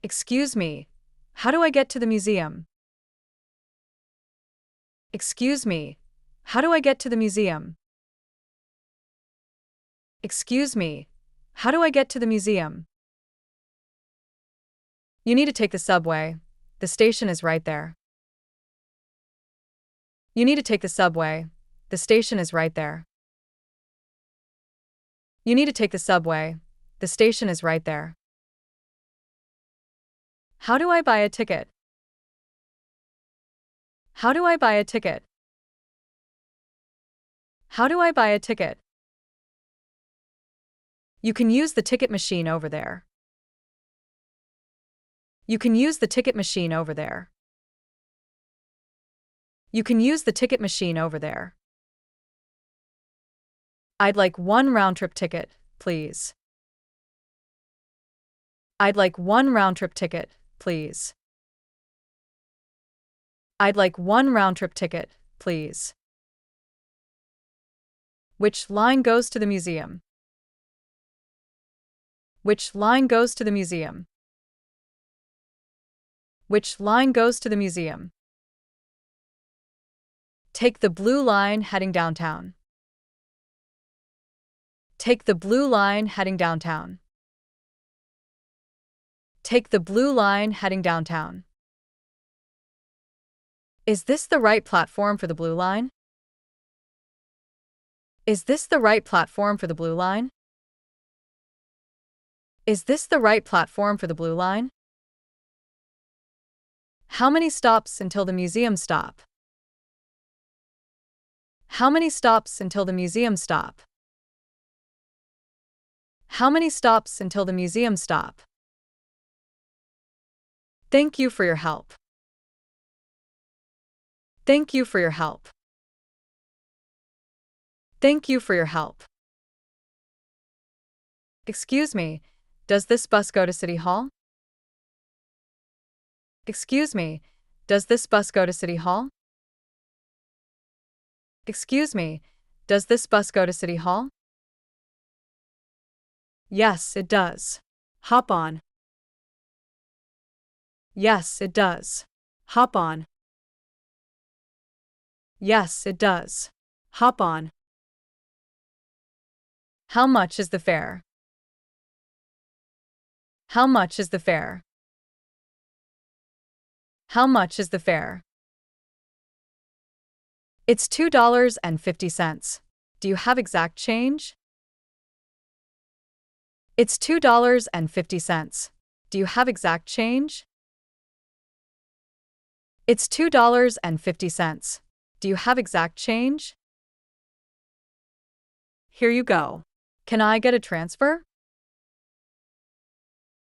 Excuse me, how do I get to the museum? Excuse me, how do I get to the museum? Excuse me, how do I get to the museum? You need to take the subway. The station is right there. You need to take the subway. The station is right there. You need to take the subway. The station is right there. How do I buy a ticket? How do I buy a ticket? How do I buy a ticket? You can use the ticket machine over there. You can use the ticket machine over there. You can use the ticket machine over there. I'd like one round-trip ticket, please. I'd like one round-trip ticket, please. I'd like one round-trip ticket, please. Which line goes to the museum? Which line goes to the museum? Which line goes to the museum? Take the blue line heading downtown. Take the blue line heading downtown. Take the blue line heading downtown. Is this the right platform for the blue line? Is this the right platform for the blue line? Is this the right platform for the blue line? How many stops until the museum stop? How many stops until the museum stop? How many stops until the museum stop? Thank you for your help. Thank you for your help. Thank you for your help. Excuse me, does this bus go to City Hall? Excuse me, does this bus go to City Hall? Excuse me, does this bus go to City Hall? Yes, it does. Hop on. Yes, it does. Hop on. Yes, it does. Hop on. How much is the fare? How much is the fare? How much is the fare? It's $2.50. Do you have exact change? It's $2.50. Do you have exact change? It's $2.50. Do you have exact change? Here you go. Can I get a transfer?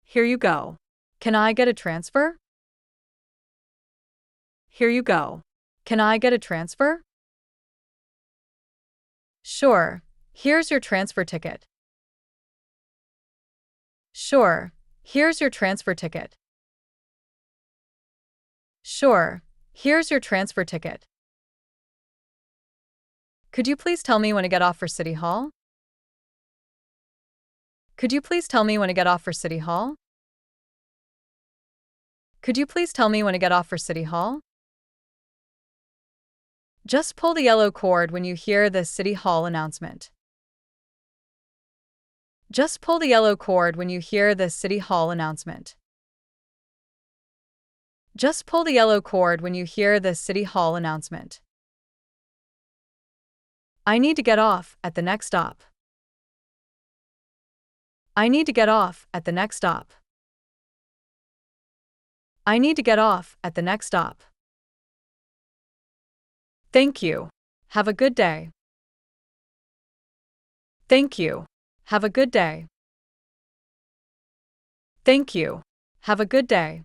Here you go. Can I get a transfer? Here you go. Can I get a transfer? Sure. Here's your transfer ticket. Sure. Here's your transfer ticket. Sure. Here's your transfer ticket. Could you please tell me when to get off for City Hall? Could you please tell me when to get off for City Hall? Could you please tell me when to get off for City Hall? Just pull the yellow cord when you hear the City Hall announcement. Just pull the yellow cord when you hear the City Hall announcement. Just pull the yellow cord when you hear the City Hall announcement. I need to get off at the next stop. I need to get off at the next stop. I need to get off at the next stop. Thank you. Have a good day. Thank you. Have a good day. Thank you. Have a good day.